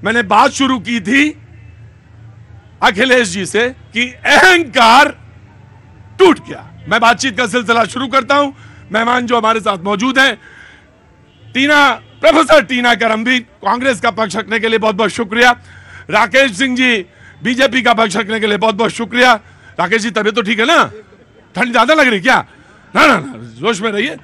मैंने बात शुरू की थी अखिलेश जी से कि अहंकार टूट गया। मैं बातचीत का सिलसिला शुरू करता हूं। मेहमान जो हमारे साथ मौजूद हैं, प्रोफेसर टीना करमबीर, कांग्रेस का पक्ष रखने के लिए बहुत बहुत शुक्रिया। राकेश सिंह जी, बीजेपी का पक्ष रखने के लिए बहुत बहुत शुक्रिया। राकेश जी, तबीयत तो ठीक है ना? ठंड ज्यादा लग रही क्या? ना ना ना, जोश में रहिए।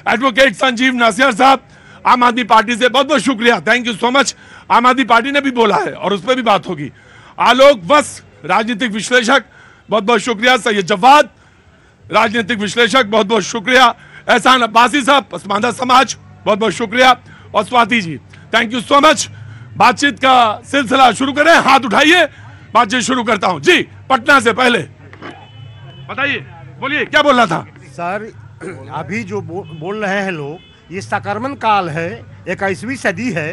एडवोकेट संजीव नासिर साहब, आम आदमी पार्टी से बहुत बहुत शुक्रिया, थैंक यू सो मच। आम आदमी पार्टी ने भी बोला है और उस पर भी बात होगी। आलोक बस, राजनीतिक विश्लेषक, बहुत बहुत शुक्रिया। सैयद जवाद, राजनीतिक विश्लेषक, बहुत बहुत शुक्रिया। एहसान अब्बासी साहब, पसमानदा समाज, बहुत बहुत शुक्रिया। और Swati ji, thank you so much. बातचीत का सिलसिला शुरू करें, हाथ उठाइए, बातचीत शुरू करता हूं। जी, पटना से पहले बताइए, बोलिए क्या बोलना था? सर, अभी जो बोल रहे हैं लोग, ये संक्रमण काल है, 21वीं सदी है।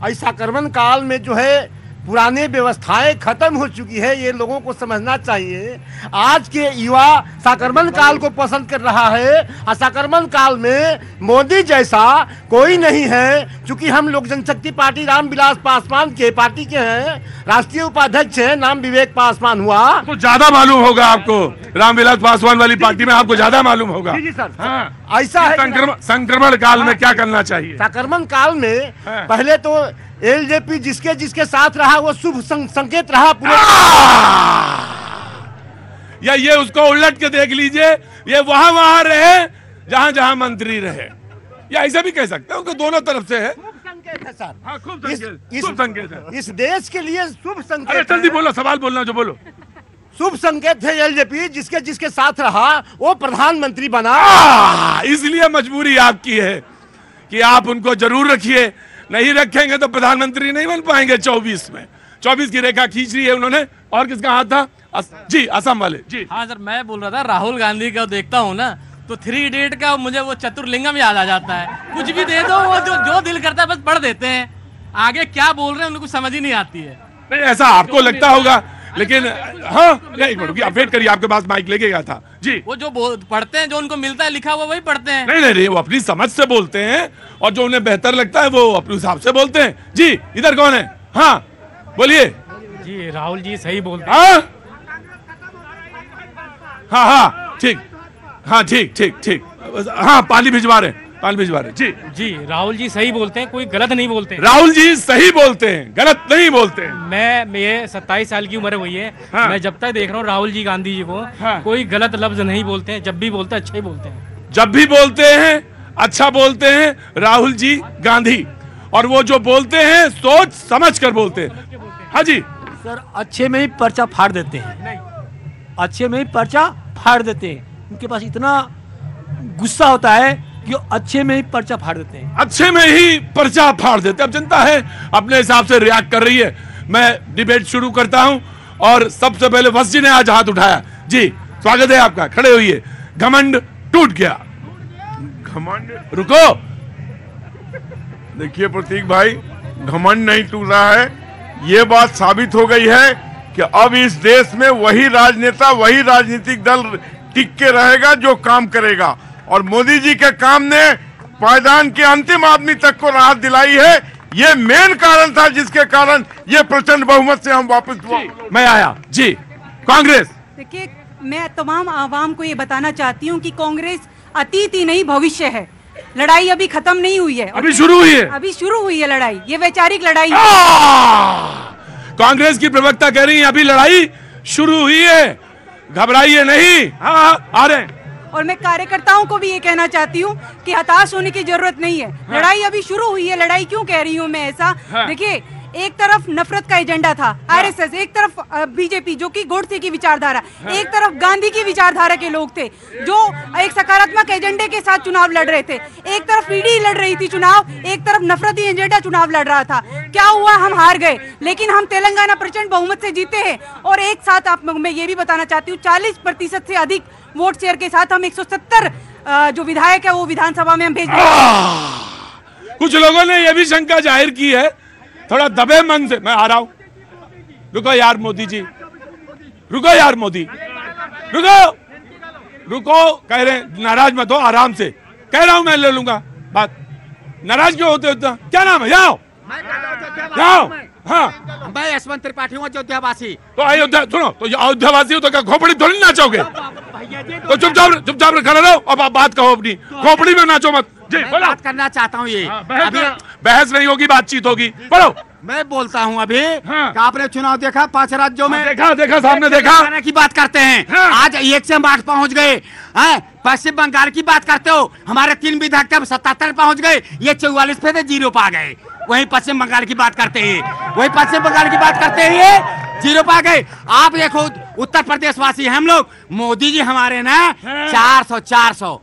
इस संक्रमण काल में जो है पुराने व्यवस्थाएं खत्म हो चुकी है, ये लोगों को समझना चाहिए। आज के युवा संक्रमण काल को पसंद कर रहा है और संक्रमण काल में मोदी जैसा कोई नहीं है। क्योंकि हम लोग जनशक्ति पार्टी रामविलास पासवान के पार्टी के हैं, राष्ट्रीय उपाध्यक्ष हैं, नाम विवेक पासवान हुआ। तो ज्यादा मालूम होगा आपको, रामविलास पासवान वाली पार्टी में आपको ज्यादा मालूम होगा। जी सर। हाँ, ऐसा है। संक्रमण काल में क्या करना चाहिए? संक्रमण काल में पहले तो एलजेपी जिसके जिसके साथ रहा वो शुभ संकेत रहा पूरे। या ये उसको उलट के देख लीजिए, ये वहां वहां रहे जहां जहां मंत्री रहे, या ऐसा भी कह सकते हैं, उनको दोनों तरफ से है। शुभ संकेत है सर। हाँ, खूब संकेत है। इस देश के लिए शुभ संकेत। अरे जल्दी बोलो, सवाल बोलना जो बोलो। शुभ संकेत है एलजेपी, जिसके जिसके साथ रहा वो प्रधानमंत्री बना। इसलिए मजबूरी आपकी है कि आप उनको जरूर रखिए, नहीं रखेंगे तो प्रधानमंत्री नहीं बन पाएंगे। 24 में 24 की रेखा खींच रही है उन्होंने। और किसका हाथ था? जी, असम वाले जी। हाँ सर, मैं बोल रहा था राहुल गांधी का देखता हूँ ना, तो 3 इडियट का मुझे वो चतुर्लिंगम याद आ जाता है। कुछ भी दे दो, वो जो दिल करता है बस पढ़ देते हैं, आगे क्या बोल रहे हैं उनको समझ ही नहीं आती है। नहीं, ऐसा आपको लगता होगा, लेकिन हाँ, एक मिनट आप वेट करिए, आपके पास माइक लेके गया था जी। वो जो पढ़ते हैं, जो उनको मिलता है लिखा हुआ वही पढ़ते हैं। नहीं नहीं, वो अपनी समझ से बोलते हैं और जो उन्हें बेहतर लगता है वो अपने हिसाब से बोलते हैं। जी, इधर कौन है? हाँ बोलिए। जी, राहुल जी सही बोलते हैं। हाँ हाँ ठीक, हाँ ठीक ठीक ठीक, हाँ पानी भिजवा रहे, पानी भिजवा रहे। जी जी, राहुल जी सही बोलते हैं, कोई गलत नहीं बोलते। राहुल जी सही बोलते हैं, गलत नहीं बोलते हैं। मैं 27 साल की उम्र हुई है। हाँ। मैं जब तक देख रहा हूँ राहुल जी गांधी जी को, हाँ। कोई गलत लफ्ज नहीं बोलते हैं। जब भी बोलते हैं अच्छा ही बोलते हैं। जब भी बोलते हैं अच्छा बोलते हैं राहुल जी गांधी, और वो जो बोलते हैं सोच समझ कर बोलते हैं। हाँ जी सर, अच्छे में ही पर्चा फाड़ देते हैं, अच्छे में ही पर्चा फाड़ देते हैं। उनके पास इतना गुस्सा होता है कि वो अच्छे में ही पर्चा फाड़ देते हैं, अच्छे में ही पर्चा फाड़ देते हैं। अब जनता है अपने हिसाब से रिएक्ट कर रही है। मैं डिबेट शुरू करता हूं और सबसे पहले वत्स जी ने आज हाथ उठाया। जी स्वागत है आपका, खड़े होइए। घमंड टूट गया। घमंड, रुको, देखिए प्रतीक भाई, घमंड नहीं टूटा है। ये बात साबित हो गई है कि अब इस देश में वही राजनेता, वही राजनीतिक दल टिक के रहेगा जो काम करेगा। और मोदी जी के काम ने पायदान के अंतिम आदमी तक को राहत दिलाई है। ये मेन कारण था जिसके कारण ये प्रचंड बहुमत से हम वापस मैं आया। जी कांग्रेस, देखिए, मैं तमाम आवाम को ये बताना चाहती हूँ कि कांग्रेस अतीत ही नहीं भविष्य है। लड़ाई अभी खत्म नहीं हुई है, अभी शुरू हुई है। अभी शुरू हुई है लड़ाई, ये वैचारिक लड़ाई। कांग्रेस की प्रवक्ता कह रही है अभी लड़ाई शुरू हुई है, घबराइए नहीं। हाँ, आ रहे हैं। और मैं कार्यकर्ताओं को भी ये कहना चाहती हूँ कि हताश होने की जरूरत नहीं है। हाँ। लड़ाई अभी शुरू हुई है। लड़ाई क्यों कह रही हूँ मैं ऐसा? हाँ। देखिए, एक तरफ नफरत का एजेंडा था, आरएसएस, एक तरफ बीजेपी जो कि गोडसे की विचारधारा, एक तरफ गांधी की विचारधारा के लोग थे जो एक सकारात्मक एजेंडे के साथ चुनाव लड़ रहे थे। एक तरफ ईडी लड़ रही थी चुनाव, एक तरफ नफरती एजेंडा चुनाव लड़ रहा था। क्या हुआ? हम हार गए, लेकिन हम तेलंगाना प्रचंड बहुमत से जीते हैं। और एक साथ आप, मैं ये भी बताना चाहती हूँ, 40% से अधिक वोट शेयर के साथ हम 170 जो विधायक है वो विधानसभा में हम भेज देंगे। कुछ लोगों ने यह भी शंका जाहिर की है, थोड़ा दबे मन से, मैं आ रहा हूं, रुको यार मोदी जी, रुको यार मोदी, रुको रुको, कह रहे नाराज मत हो, आराम से कह रहा हूं, मैं ले लूंगा बात। नाराज क्यों होते हो? क्या नाम है? जाओ जाओ, हाँ मैं यशवंत त्रिपाठी हूँ, अयोध्यावासी। तो अयोध्या सुनो, तो अयोध्यावासी हो तो क्या खोपड़ी थोड़ी नाचोगे? तो चुपचाप खड़े रहो, अब आप बात कहो अपनी, खोपड़ी में नाचो मत। जी बोलो। बात करना चाहता हूँ ये बहस नहीं होगी, बातचीत होगी। बोलो। मैं बोलता हूँ अभी हाँ। कि आपने चुनाव देखा 5 राज्यों में? देखा सामने देखा की बात करते हैं। हाँ। आज 1 से 8 पहुँच गए। पश्चिम बंगाल की बात करते हो, हमारे 3 विधायक 77 पहुँच गए, ये 44 पे थे 0 पे आ गए। वही पश्चिम बंगाल की बात करते हैं, वही पश्चिम बंगाल की बात करते हैं, 0 पे आ गए। आप देखो उत्तर प्रदेश वासी हम लोग, मोदी जी हमारे ना 400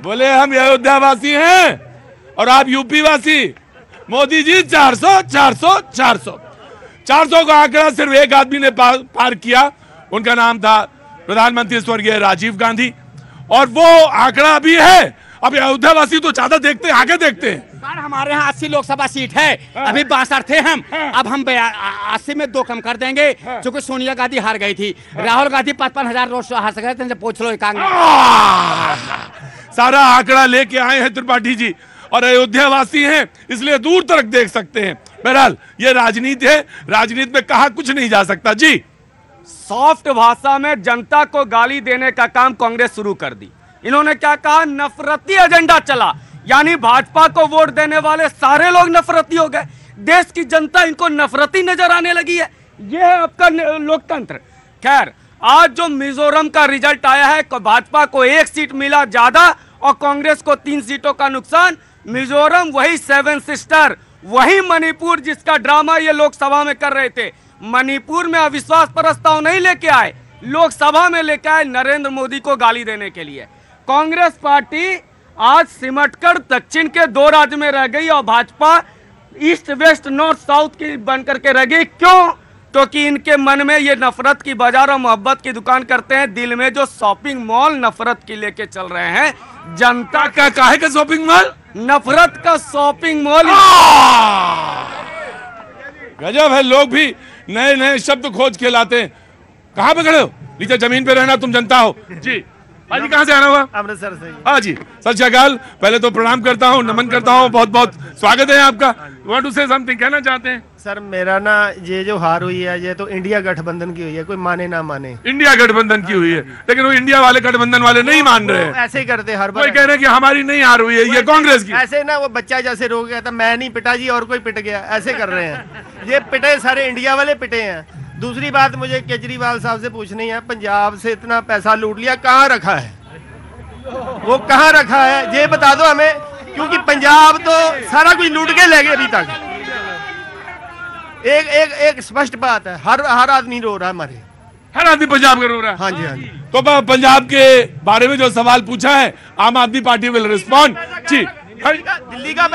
बोले हम अयोध्यावासी हैं और आप यूपी वासी। मोदी जी 400 का आंकड़ा सिर्फ एक आदमी ने पार किया, उनका नाम था प्रधानमंत्री स्वर्गीय राजीव गांधी, और वो आंकड़ा अभी है। अब अयोध्यावासी तो ज्यादा देखते हैं, आगे देखते हैं। हमारे यहाँ 80 लोकसभा सीट है, अभी 62 थे हम, अब हम 80 में 2 कम कर देंगे, क्योंकि सोनिया गांधी हार गई थी। राहुल गांधी 55,000 रोड हार गए थे, पूछ लो कांग्रेस। सारा आंकड़ा लेके आए हैं त्रिपाठी जी, और अयोध्यावासी हैं इसलिए दूर तक देख सकते हैं। बहरहाल ये राजनीति है, राजनीति में कहा कुछ नहीं जा सकता। जी सॉफ्ट भाषा में जनता को गाली देने का काम कांग्रेस शुरू कर दी। इन्होंने क्या कहा, नफरती एजेंडा चला, यानी भाजपा को वोट देने वाले सारे लोग नफरती हो गए। देश की जनता इनको नफरती नजर आने लगी है। यह है आपका लोकतंत्र। खैर, आज जो मिजोरम का रिजल्ट आया है, भाजपा को 1 सीट मिला ज्यादा और कांग्रेस को 3 सीटों का नुकसान। मिजोरम वही 7 सिस्टर, वही मणिपुर जिसका ड्रामा ये लोकसभा में कर रहे थे। मणिपुर में अविश्वास प्रस्ताव नहीं लेके आए, लोकसभा में लेके आए नरेंद्र मोदी को गाली देने के लिए। कांग्रेस पार्टी आज सिमटकर दक्षिण के 2 राज्य में रह गई और Bhajpa east west north south की बनकर के रह गई। क्यों? क्योंकि इनके मन में ये नफरत की बाजार और मोहब्बत की दुकान करते हैं, दिल में जो शॉपिंग मॉल नफरत की लेके चल रहे हैं। जनता का काहे का शॉपिंग मॉल? नफरत का शॉपिंग मॉल। गजब है, लोग भी नए नए शब्द खोज के लाते हैं। कहाँ पे खड़े हो? नीचे जमीन पे रहना, तुम जनता हो। जी भाजी कहाँ से आना हुआ? अमृतसर से। हाँ जी, सत श्री अकाल। पहले तो प्रणाम करता हूँ, नमन करता हूँ, बहुत बहुत स्वागत है आपका। वांट टू से समथिंग, कहना चाहते हैं? सर मेरा ना ये जो हार हुई है ये तो इंडिया गठबंधन की हुई है, कोई माने ना माने। इंडिया गठबंधन की हुई है, लेकिन वो इंडिया वाले गठबंधन वाले नहीं मान रहे हैं। ऐसे ही करते हर बार, कोई कह रहे हैं कि हमारी नहीं हार हुई है, ये कांग्रेस की। ऐसे ना वो बच्चा जैसे रो गया था, मैं नहीं पिटा जी और कोई पिट गया, ऐसे कर रहे हैं। ये पिटे सारे इंडिया वाले पिटे हैं। दूसरी बात मुझे केजरीवाल साहब से पूछनी है, पंजाब से इतना पैसा लूट लिया, कहाँ रखा है? वो कहाँ रखा है ये बता दो हमें, क्योंकि पंजाब तो सारा कुछ लूट के ले गए अभी तक। एक स्पष्ट बात है, हर आदमी रो रहा है, हमारे हर आदमी पंजाब का रो रहा है। हाँ जी, हाँ जी। तो पंजाब के बारे में जो सवाल पूछा है, आम आदमी पार्टी विल रिस्पॉन्ड। जी दिल्ली का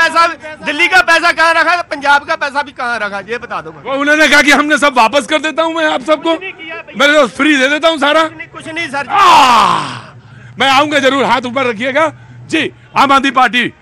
पैसा कहाँ रखा है, पंजाब का पैसा भी कहाँ रखा, ये बता दो। वो उन्होंने कहा कि हमने सब वापस कर देता हूँ, मैं आप सबको मैं तो फ्री दे देता हूँ सारा। कुछ नहीं सर, मैं आऊंगा जरूर, हाथ ऊपर रखिएगा। जी आम आदमी पार्टी